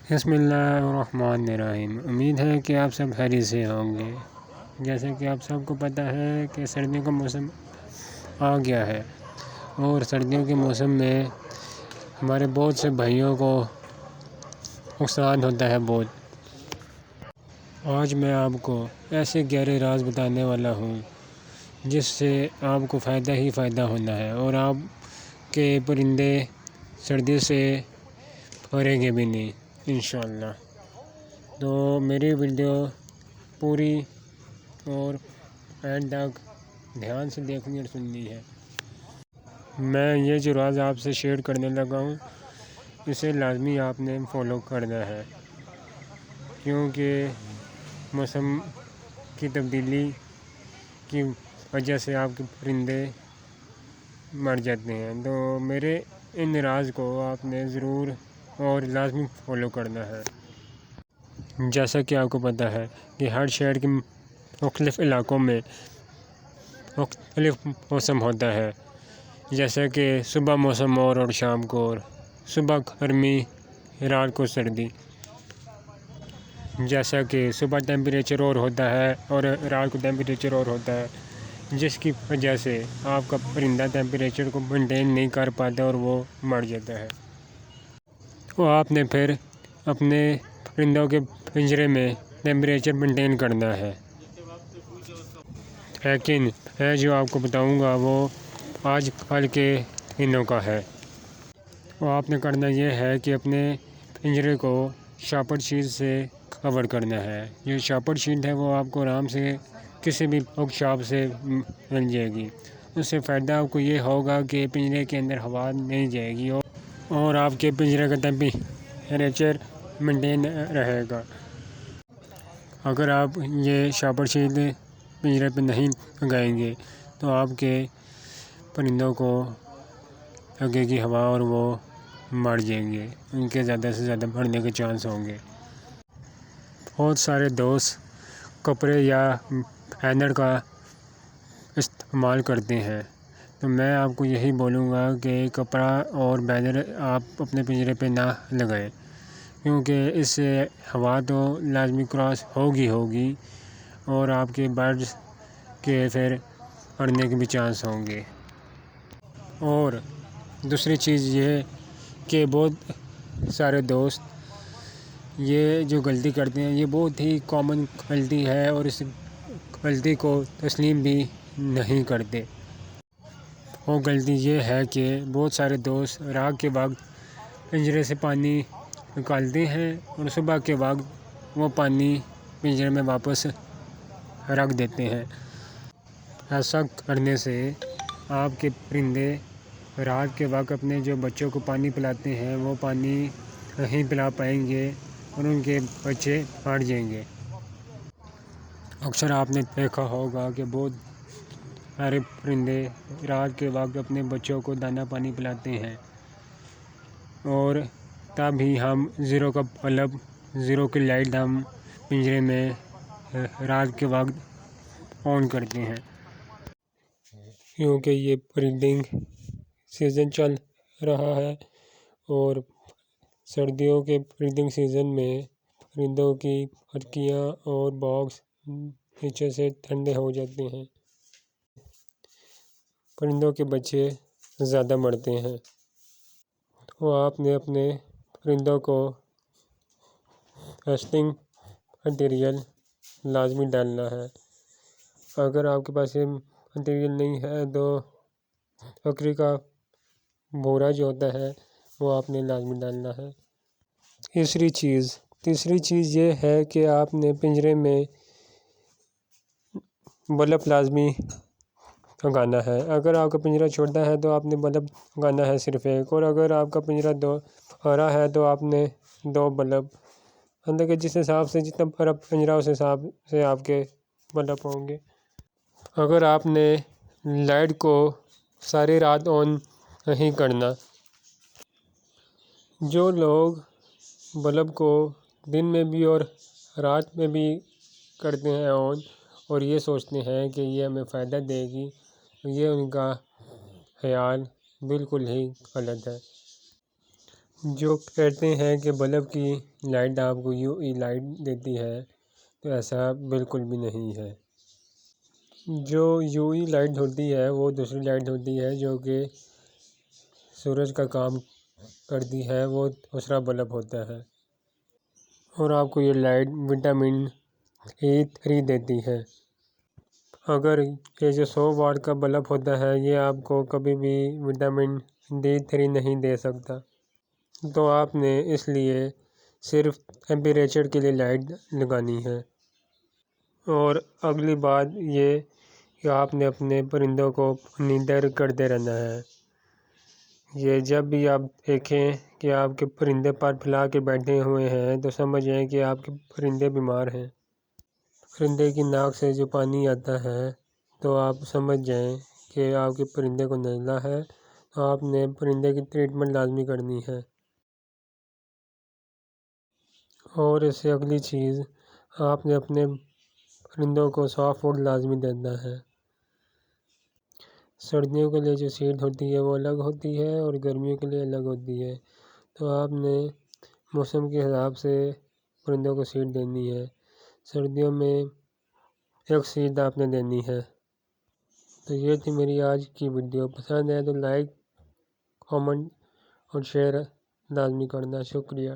بسم اللہ الرحمن الرحیم۔ امید ہے کہ آپ سب خیریت سے ہوں گے۔ جیسے کہ آپ سب کو پتہ ہے کہ سردیوں کا موسم آ گیا ہے، اور سردیوں کے موسم میں ہمارے بہت سے بھائیوں کو نقصان ہوتا ہے بہت۔ آج میں آپ کو ایسے گہرے راز بتانے والا ہوں جس سے آپ کو فائدہ ہی فائدہ ہونا ہے، اور آپ کے پرندے سردی سے مریں گے بھی نہیں انشاءاللہ۔ تو میری ویڈیو پوری اور اینڈ تک دھیان سے دیکھنی اور سننی ہے۔ میں یہ جو راز آپ سے شیئر کرنے لگا ہوں اسے لازمی آپ نے فالو کرنا ہے، کیونکہ موسم کی تبدیلی کی وجہ سے آپ کے پرندے مر جاتے ہیں۔ تو میرے ان راز کو آپ نے ضرور اور لازمی فالو کرنا ہے۔ جیسا کہ آپ کو پتہ ہے کہ ہر شہر کے مختلف علاقوں میں مختلف موسم ہوتا ہے، جیسا کہ صبح موسم اور شام کو اور صبح گرمی رات کو سردی۔ جیسا کہ صبح ٹیمپریچر اور ہوتا ہے اور رات کو ٹیمپریچر اور ہوتا ہے، جس کی وجہ سے آپ کا پرندہ ٹیمپریچر کو مینٹین نہیں کر پاتا اور وہ مر جاتا ہے۔ تو آپ نے پھر اپنے پرندوں کے پنجرے میں ٹیمپریچر مینٹین کرنا ہے، لیکن میں جو آپ کو بتاؤں گا وہ آج کل کے دنوں کا ہے۔ وہ آپ نے کرنا یہ ہے کہ اپنے پنجرے کو شاپر شیٹ سے کور کرنا ہے۔ جو شاپر شیٹ ہے وہ آپ کو آرام سے کسی بھی بک شاپ سے مل جائے گی۔ اس سے فائدہ آپ کو یہ ہوگا کہ پنجرے کے اندر ہوا نہیں جائے گی اور آپ کے پنجرے کا ٹیمپریچر مینٹین رہے گا۔ اگر آپ یہ شاپر شیٹ پنجرے پہ نہیں لگائیں گے تو آپ کے پرندوں کو لگے گی ہوا اور وہ مر جائیں گے، ان کے زیادہ سے زیادہ مرنے کے چانس ہوں گے۔ بہت سارے دوست کپڑے یا بینر کا استعمال کرتے ہیں، تو میں آپ کو یہی بولوں گا کہ کپڑا اور بینر آپ اپنے پنجرے پہ نہ لگائیں، کیونکہ اس سے ہوا تو لازمی کراس ہوگی اور آپ کے برڈز کے پھر مرنے کے بھی چانس ہوں گے۔ اور دوسری چیز یہ کہ بہت سارے دوست یہ جو غلطی کرتے ہیں یہ بہت ہی کامن غلطی ہے، اور اس غلطی کو تسلیم بھی نہیں کرتے۔ وہ غلطی یہ ہے کہ بہت سارے دوست رات کے وقت پنجرے سے پانی نکالتے ہیں اور صبح کے وقت وہ پانی پنجرے میں واپس رکھ دیتے ہیں۔ ایسا کرنے سے آپ کے پرندے رات کے وقت اپنے جو بچوں کو پانی پلاتے ہیں وہ پانی نہیں پلا پائیں گے اور ان کے بچے مر جائیں گے۔ اکثر آپ نے دیکھا ہوگا کہ بہت سارے پرندے رات کے وقت اپنے بچوں کو دانہ پانی پلاتے ہیں، اور تب ہی ہم زیرو کا بلب، زیرو کی لائٹ ہم پنجرے میں رات کے وقت آن کرتے ہیں، کیونکہ یہ بریڈنگ سیزن چل رہا ہے، اور سردیوں کے بریڈنگ سیزن میں پرندوں کی کھڑکیاں اور باکس نیچے سے ٹھنڈے ہو جاتے ہیں، پرندوں کے بچے زیادہ مرتے ہیں۔ تو آپ نے اپنے پرندوں کو نیسٹنگ مٹیریل لازمی ڈالنا ہے۔ اگر آپ کے پاس یہ مٹیریل نہیں ہے تو بکری کا بھورا جو ہوتا ہے وہ آپ نے لازمی ڈالنا ہے۔ تیسری چیز یہ ہے کہ آپ نے پنجرے میں بلب لازمی لگانا ہے۔ اگر آپ کا پنجرہ چھوٹا ہے تو آپ نے بلب لگانا ہے صرف ایک، اور اگر آپ کا پنجرہ بڑا ہے تو آپ نے 2 بلب، مطلب کہ جس حساب سے جتنا بڑا پنجرہ اس حساب سے آپ کے بلب ہوں گے۔ اگر آپ نے لائٹ کو ساری رات آن نہیں کرنا، جو لوگ بلب کو دن میں بھی اور رات میں بھی کرتے ہیں آن، اور یہ سوچتے ہیں کہ یہ ہمیں فائدہ دے گی، یہ ان کا خیال بالکل ہی غلط ہے۔ جو کہتے ہیں کہ بلب کی لائٹ آپ کو یو ای لائٹ دیتی ہے، تو ایسا بالکل بھی نہیں ہے۔ جو یو ای لائٹ ہوتی ہے وہ دوسری لائٹ ہوتی ہے جو کہ سورج کا کام کرتی ہے، وہ دوسرا بلب ہوتا ہے، اور آپ کو یہ لائٹ وٹامن E3 دیتی ہے۔ اگر یہ جو 100 واٹ کا بلب ہوتا ہے یہ آپ کو کبھی بھی وٹامن D3 نہیں دے سکتا، تو آپ نے اس لیے صرف ٹیمپریچر کے لیے لائٹ لگانی ہے۔ اور اگلی بات یہ کہ آپ نے اپنے پرندوں کو مانیٹر کرتے رہنا ہے۔ یہ جب بھی آپ دیکھیں کہ آپ کے پرندے پر پھیلا کے بیٹھے ہوئے ہیں تو سمجھ جائیں کہ آپ کے پرندے بیمار ہیں۔ پرندے کی ناک سے جو پانی آتا ہے تو آپ سمجھ جائیں کہ آپ کے پرندے کو نزلہ ہے، تو آپ نے پرندے کی ٹریٹمنٹ لازمی کرنی ہے۔ اور اس سے اگلی چیز، آپ نے اپنے پرندوں کو سافٹ فوڈ لازمی دینا ہے۔ سردیوں کے لیے جو سیڈ ہوتی ہے وہ الگ ہوتی ہے اور گرمیوں کے لیے الگ ہوتی ہے، تو آپ نے موسم کے حساب سے پرندوں کو سیڈ دینی ہے۔ سردیوں میں ایک سیڈ آپ نے دینی ہے۔ تو یہ تھی میری آج کی ویڈیو، پسند ہے تو لائک، کامنٹ اور شیئر لازمی کرنا۔ شکریہ۔